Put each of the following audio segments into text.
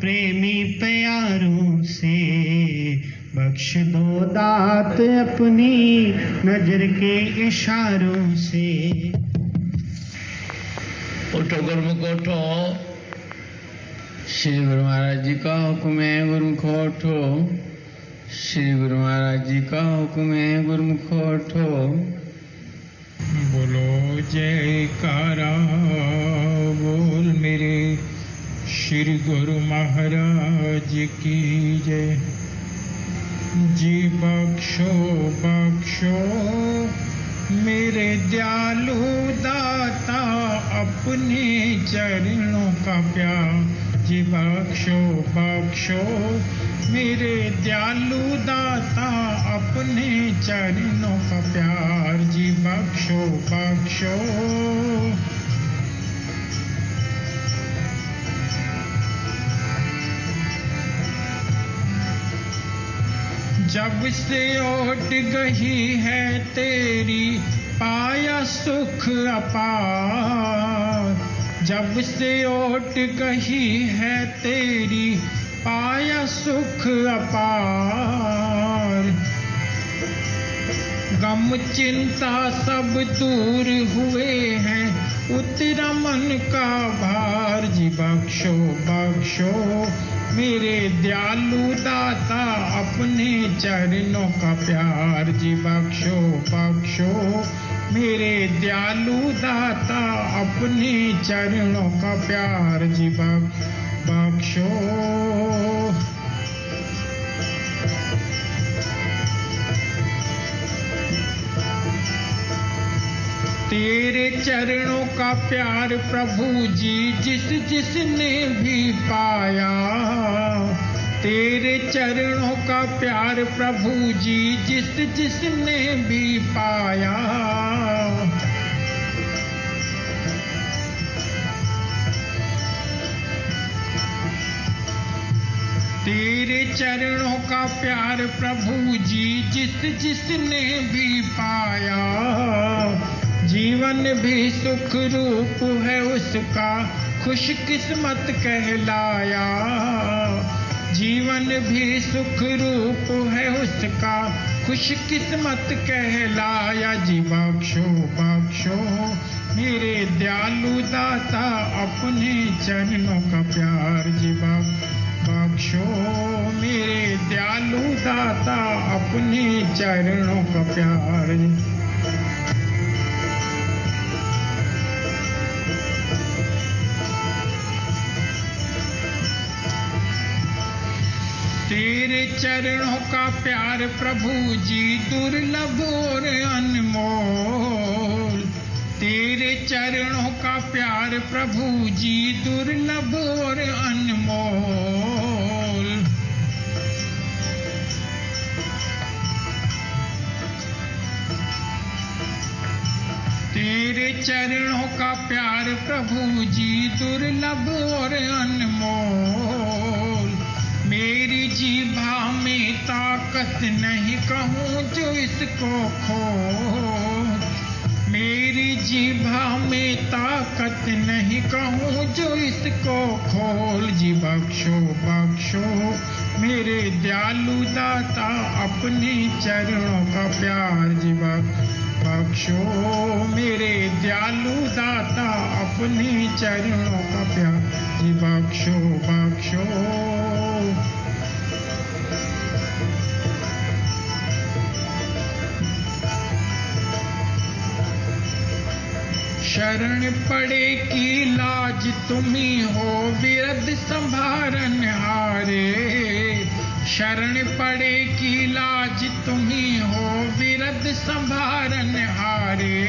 प्रेमी प्यारों से बख्श दो दात अपनी नजर के इशारों से। उठो गुरुमुख उठो, श्री गुरु महाराज जी का हुक्म है गुरुमुख उठो, श्री गुरु महाराज जी का हुक्म है गुरुमुख उठो। बोलो जयकारा बोल मेरे श्री गुरु महाराज की जय। जी बख्शो बख्शो मेरे दयालु दाता अपने चरणों का प्यार। जी बख्शो बख्शो मेरे दयालु दाता अपने चरणों का प्यार। जी बख्शो बख्शो जब से ओट गई है तेरी पाया सुख अपार। जब से ओट गई है तेरी पाया सुख अपार। गम चिंता सब दूर हुए हैं उतरा मन का भार। जी बख्शो बख्शो मेरे दयालु दाता अपने चरणों का प्यार। जी बख्शो बख्शो मेरे दयालु दाता अपने चरणों का प्यार। जी बख्शो तेरे चरणों का प्यार प्रभु जी जिस जिसने भी पाया। तेरे चरणों का प्यार प्रभु जी जिस जिसने भी पाया। तेरे चरणों का प्यार प्रभु जी जिस जिसने भी पाया। जीवन भी सुख रूप है उसका खुश किस्मत कहलाया। जीवन भी सुख रूप है उसका खुश किस्मत कहलाया। जी बख्शो बख्शो मेरे दयालु दाता अपने चरणों का प्यार। जी बख्शो मेरे दयालु दाता अपने चरणों का प्यार। तेरे चरणों का प्यार प्रभु जी दुर्लभ और अनमोल। तेरे चरणों का प्यार प्रभु जी दुर्लभ और अनमोल। तेरे चरणों का प्यार प्रभु जी दुर्लभ और अनमोल। मेरी जीभा में ताकत नहीं कहूँ जो इसको खो। मेरी जीभा में ताकत नहीं कहूँ जो इसको खोल। जी बख्शो बख्शो मेरे दयालु दाता अपने चरणों का प्यार। जी बख्शो मेरे दयालु दाता अपने चरणों का प्यार। जी बख्शो बख्शो शरण पड़े की लाज तुम्ही हो विरद संभारन हारे। शरण पड़े की लाज तुम्ही हो विरद संभारन हारे।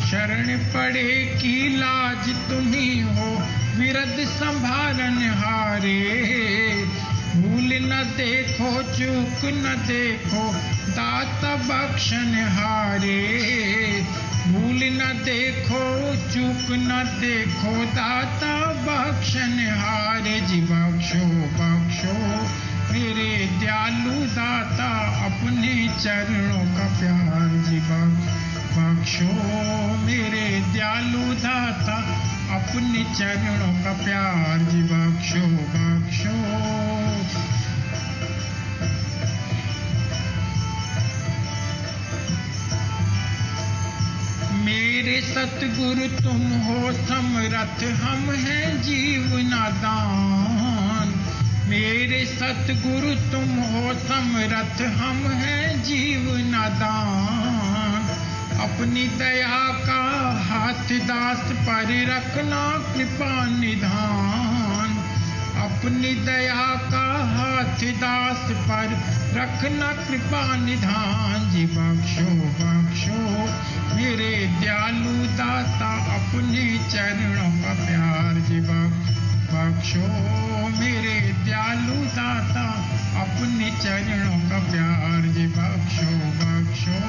शरण पड़े की लाज तुम्ही हो विरद संभारन हारे। भूल न देखो चूक न देखो दाता बख्शन हारे। भूल न देखो चूक न देखो दाता बख्शन हारे। जी बख्शो बख्शो मेरे दयालु दाता अपने चरणों का प्यार। जी बख्शो बख्शो मेरे दयालु दाता अपने चरणों का प्यार जी बख्शो बख्शो। मेरे सतगुरु तुम हो समरथ हम हैं जीव नादान। मेरे सतगुरु तुम हो समरथ हम हैं जीव नादान। अपनी दया का हाथ दास पर रखना कृपा निधान। अपनी दया का हाथ दास पर रखना कृपा निधान जी बख्शो बख्शो मेरे दयालु दाता अपने चरणों का प्यार जी बख्शो मेरे दयालु दाता अपने चरणों का प्यार जी बख्शो बख्शो।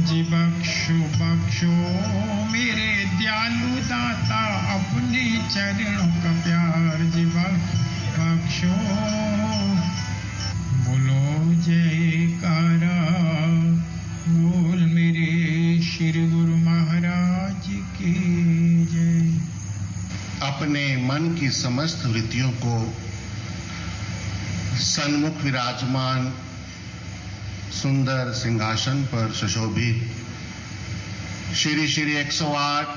जी बख्शो बख्शो मेरे दयालु दाता अपने चरणों का प्यार जी बख्शो। बोलो जयकारा बोल मेरे श्री गुरु महाराज की जय। अपने मन की समस्त वृत्तियों को सन्मुख विराजमान सुंदर सिंहासन पर सुशोभित श्री श्री 108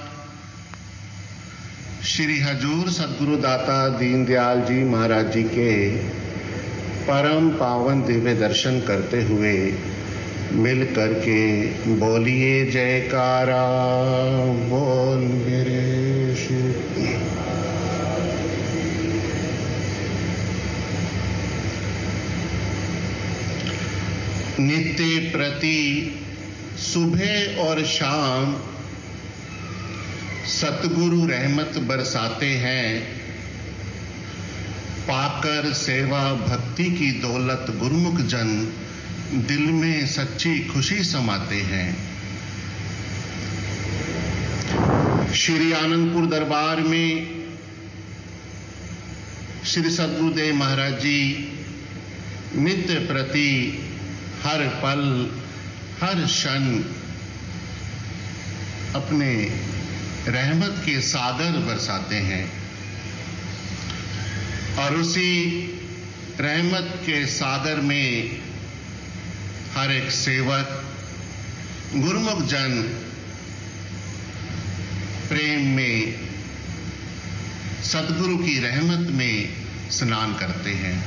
श्री हजूर सदगुरु दाता दीनदयाल जी महाराज जी के परम पावन दिव्य दर्शन करते हुए मिल करके बोलिए जयकारा बोल मेरे श्री। नित्य प्रति सुबह और शाम सतगुरु रहमत बरसाते हैं। पाकर सेवा भक्ति की दौलत गुरुमुख जन दिल में सच्ची खुशी समाते हैं। श्री आनंदपुर दरबार में श्री सद्गुरुदेव महाराज जी नित्य प्रति हर पल हर क्षण अपने रहमत के सागर बरसाते हैं और उसी रहमत के सागर में हर एक सेवक गुरुमुख जन प्रेम में सतगुरु की रहमत में स्नान करते हैं।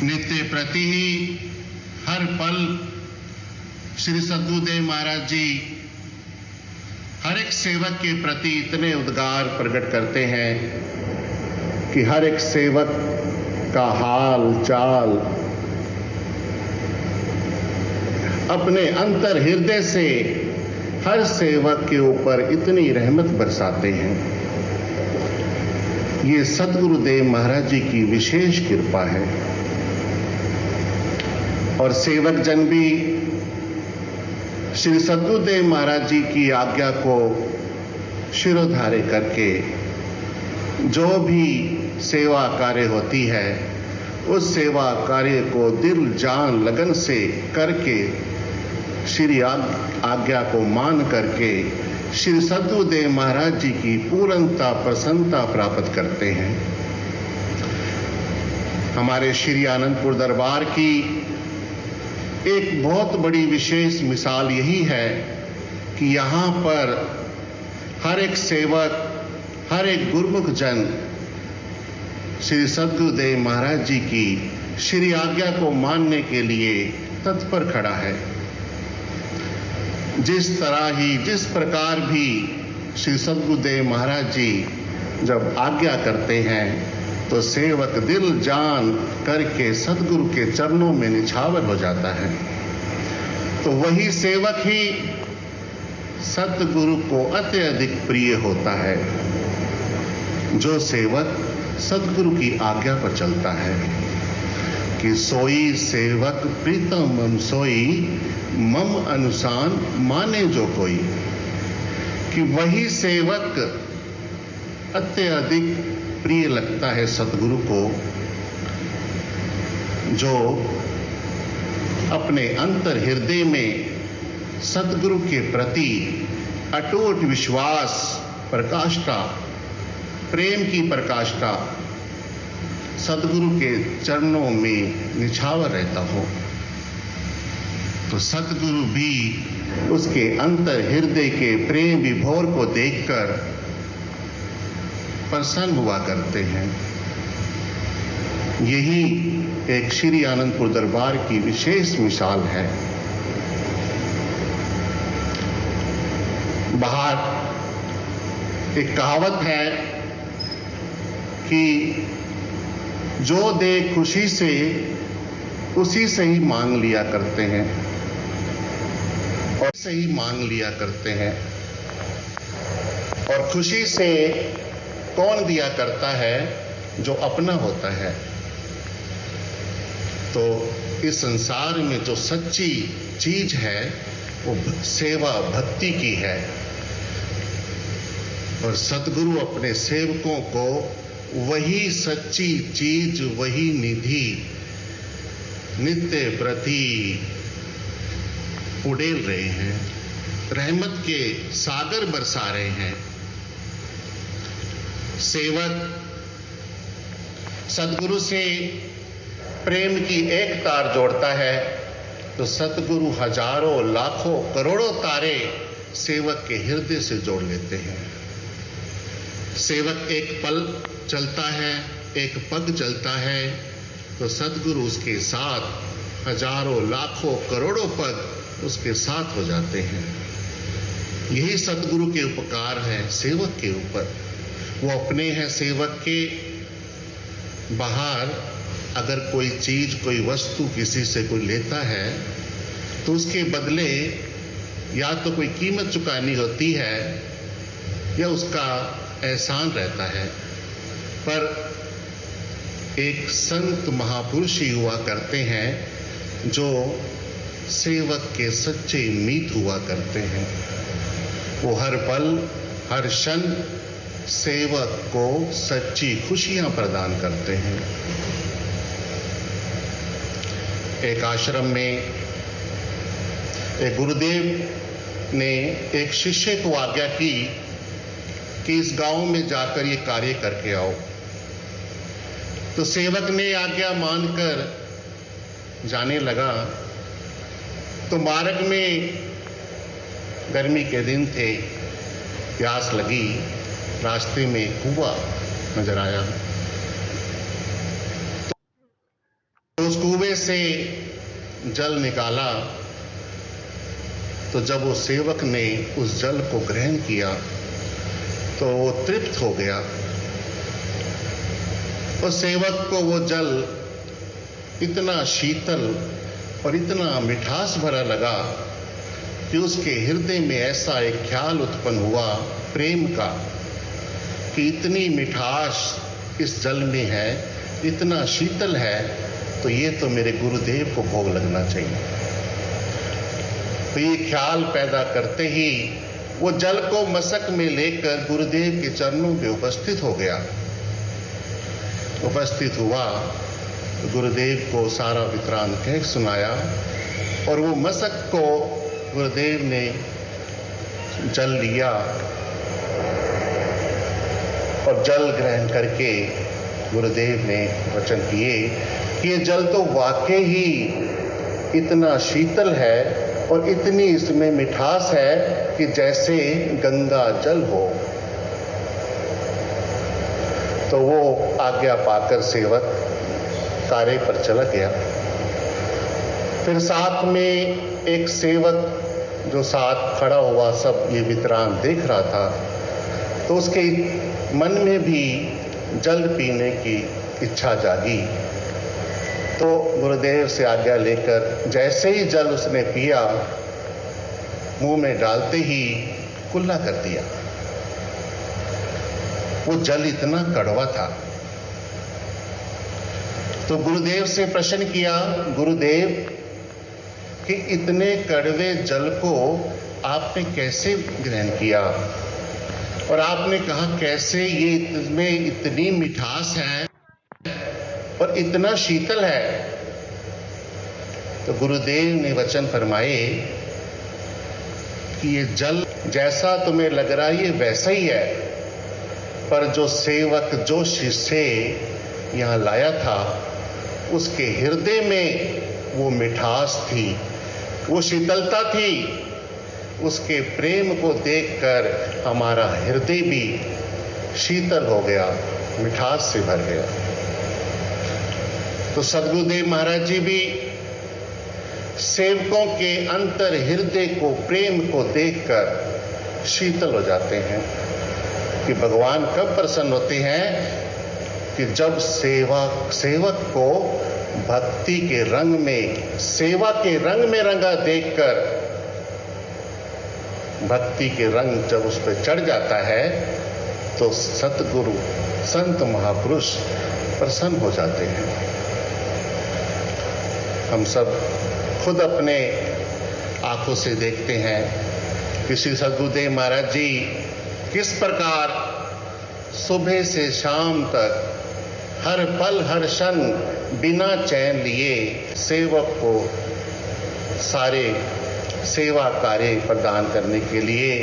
नित्य प्रति ही हर पल श्री सद्गुरुदेव महाराज जी हर एक सेवक के प्रति इतने उद्गार प्रकट करते हैं कि हर एक सेवक का हाल चाल अपने अंतर हृदय से हर सेवक के ऊपर इतनी रहमत बरसाते हैं। ये सद्गुरुदेव महाराज जी की विशेष कृपा है और सेवक जन भी श्री सद्गुरुदेव महाराज जी की आज्ञा को शिरोधार्य करके जो भी सेवा कार्य होती है उस सेवा कार्य को दिल जान लगन से करके श्री आज्ञा को मान करके श्री सद्गुरुदेव महाराज जी की पूर्णता प्रसन्नता प्राप्त करते हैं। हमारे श्री आनंदपुर दरबार की एक बहुत बड़ी विशेष मिसाल यही है कि यहाँ पर हर एक सेवक हर एक गुरुमुख जन श्री सद्गुरुदेव महाराज जी की श्री आज्ञा को मानने के लिए तत्पर खड़ा है। जिस तरह ही जिस प्रकार भी श्री सद्गुरुदेव महाराज जी जब आज्ञा करते हैं तो सेवक दिल जान करके सद्गुरु के चरणों में निछावर हो जाता है। तो वही सेवक ही सतगुरु को अत्यधिक प्रिय होता है जो सेवक सद्गुरु की आज्ञा पर चलता है कि सोई सेवक प्रीतम मम सोई मम अनुसान माने जो कोई। कि वही सेवक अत्यधिक प्रिय लगता है सद्गुरु को जो अपने अंतर हृदय में सद्गुरु के प्रति अटूट विश्वास प्रकाष्ठा, प्रेम की प्रकाष्ठा सद्गुरु के चरणों में निछावर रहता हो। तो सद्गुरु भी उसके अंतर हृदय के प्रेम विभोर को देखकर प्रसन्न हुआ करते हैं। यही एक श्री आनंदपुर दरबार की विशेष मिसाल है। बाहर एक कहावत है कि जो दे खुशी से उसी से ही मांग लिया करते हैं और से ही मांग लिया करते हैं। और खुशी से कौन दिया करता है? जो अपना होता है। तो इस संसार में जो सच्ची चीज है वो सेवा भक्ति की है। और सद्गुरु अपने सेवकों को वही सच्ची चीज, वही निधि नित्य प्रति उड़ेल रहे हैं, रहमत के सागर बरसा रहे हैं। सेवक सद्गुरु से प्रेम की एक तार जोड़ता है तो सद्गुरु हजारों लाखों करोड़ों तारे सेवक के हृदय से जोड़ लेते हैं। सेवक एक पल चलता है, एक पग चलता है तो सद्गुरु उसके साथ हजारों लाखों करोड़ों पग उसके साथ हो जाते हैं। यही सद्गुरु के उपकार है सेवक के ऊपर। वो अपने हैं सेवक के। बाहर अगर कोई चीज, कोई वस्तु किसी से कोई लेता है तो उसके बदले या तो कोई कीमत चुकानी होती है या उसका एहसान रहता है। पर एक संत महापुरुष ही हुआ करते हैं जो सेवक के सच्चे मीत हुआ करते हैं। वो हर पल हर क्षण सेवक को सच्ची खुशियां प्रदान करते हैं। एक आश्रम में एक गुरुदेव ने एक शिष्य को आज्ञा की कि इस गांव में जाकर ये कार्य करके आओ। तो सेवक ने आज्ञा मानकर जाने लगा। तो मार्ग में गर्मी के दिन थे, प्यास लगी, रास्ते में कुआं नजर आया। तो उस कुएं से जल निकाला। तो जब वो सेवक ने उस जल को ग्रहण किया तो वो तृप्त हो गया। उस सेवक को वो जल इतना शीतल और इतना मिठास भरा लगा कि उसके हृदय में ऐसा एक ख्याल उत्पन्न हुआ प्रेम का कि इतनी मिठास इस जल में है, इतना शीतल है, तो ये तो मेरे गुरुदेव को भोग लगना चाहिए। तो ये ख्याल पैदा करते ही वो जल को मशक में लेकर गुरुदेव के चरणों पे उपस्थित हो गया। उपस्थित हुआ, गुरुदेव को सारा वृत्तांत कह सुनाया और वो मशक को गुरुदेव ने जल लिया और जल ग्रहण करके गुरुदेव ने वचन किए कि ये जल तो वाकई ही इतना शीतल है और इतनी इसमें मिठास है कि जैसे गंगा जल हो। तो वो आज्ञा पाकर सेवक कार्य पर चला गया। फिर साथ में एक सेवक जो साथ खड़ा हुआ सब ये वितरान देख रहा था, तो उसके मन में भी जल पीने की इच्छा जागी। तो गुरुदेव से आज्ञा लेकर जैसे ही जल उसने पिया, मुंह में डालते ही कुल्ला कर दिया। वो जल इतना कड़वा था। तो गुरुदेव से प्रश्न किया, गुरुदेव कि इतने कड़वे जल को आपने कैसे ग्रहण किया? और आपने कहा कैसे ये इसमें इतनी मिठास है और इतना शीतल है। तो गुरुदेव ने वचन फरमाए कि ये जल जैसा तुम्हें लग रहा है ये वैसा ही है, पर जो सेवक जो शिष्य यहां लाया था उसके हृदय में वो मिठास थी, वो शीतलता थी। उसके प्रेम को देखकर हमारा हृदय भी शीतल हो गया, मिठास से भर गया। तो सद्गुरुदेव महाराज जी भी सेवकों के अंतर हृदय को प्रेम को देखकर शीतल हो जाते हैं कि भगवान कब प्रसन्न होते हैं कि जब सेवक को भक्ति के रंग में, सेवा के रंग में रंगा देखकर, भक्ति के रंग जब उस पर चढ़ जाता है तो सतगुरु संत महापुरुष प्रसन्न हो जाते हैं। हम सब खुद अपने आंखों से देखते हैं कि श्री सद्गुरुदेव महाराज जी किस प्रकार सुबह से शाम तक हर पल हर क्षण बिना चैन लिए सेवक को सारे सेवा कार्य प्रदान करने के लिए,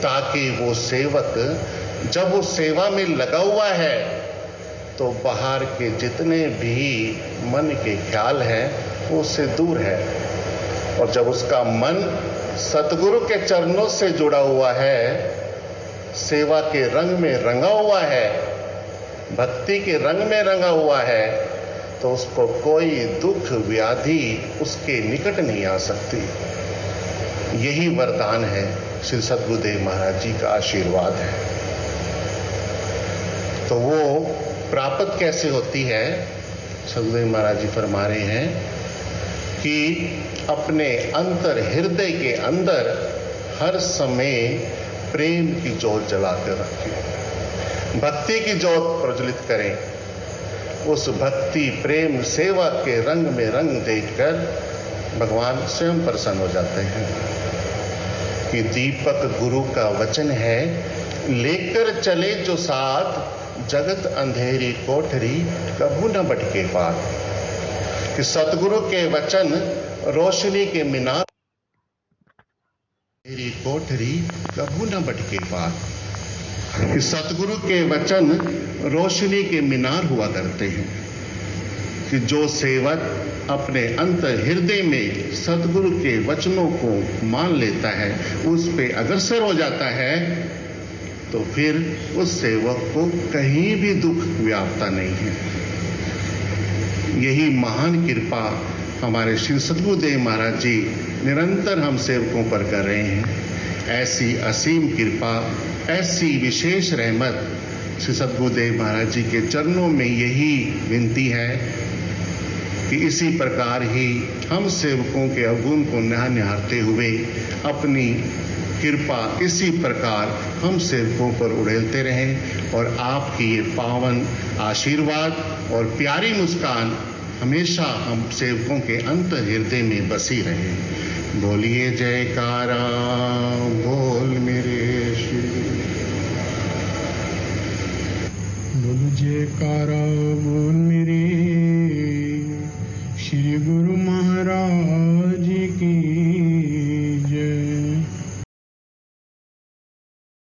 ताकि वो सेवक जब वो सेवा में लगा हुआ है तो बाहर के जितने भी मन के ख्याल हैं वो उससे दूर है, और जब उसका मन सतगुरु के चरणों से जुड़ा हुआ है, सेवा के रंग में रंगा हुआ है, भक्ति के रंग में रंगा हुआ है, तो उसको कोई दुख व्याधि उसके निकट नहीं आ सकती। यही वरदान है, श्री सद्गुरुदेव महाराज जी का आशीर्वाद है। तो वो प्राप्त कैसे होती है? सद्गुरुदेव महाराज जी फरमा रहे हैं कि अपने अंतर हृदय के अंदर हर समय प्रेम की ज्योत जलाकर रखें, भक्ति की ज्योत प्रज्वलित करें। उस भक्ति प्रेम सेवा के रंग में रंग देखकर भगवान स्वयं प्रसन्न हो जाते हैं कि दीपक गुरु का वचन है, लेकर चले जो साथ, जगत अंधेरी कोठरी कभू न भटके पार। कि सतगुरु के वचन रोशनी के मीनार, अंधेरी कोठरी कभू न भटके पार। कि सतगुरु के वचन रोशनी के मीनार हुआ करते हैं कि जो सेवक अपने अंतर हृदय में सतगुरु के वचनों को मान लेता है, उस पे अग्रसर हो जाता है, तो फिर उस सेवक को कहीं भी दुख व्यापता नहीं है। यही महान कृपा हमारे श्री सद्गुरुदेव महाराज जी निरंतर हम सेवकों पर कर रहे हैं। ऐसी असीम कृपा, ऐसी विशेष रहमत श्री सद्गुरुदेव महाराज जी के चरणों में यही विनती है कि इसी प्रकार ही हम सेवकों के अवगुण को निहारते हुए अपनी कृपा इसी प्रकार हम सेवकों पर उड़ेलते रहें, और आपकी ये पावन आशीर्वाद और प्यारी मुस्कान हमेशा हम सेवकों के अंतर हृदय में बसी रहे। बोलिए जयकारा बोल मेरे श्री, बोल जयकारा बोल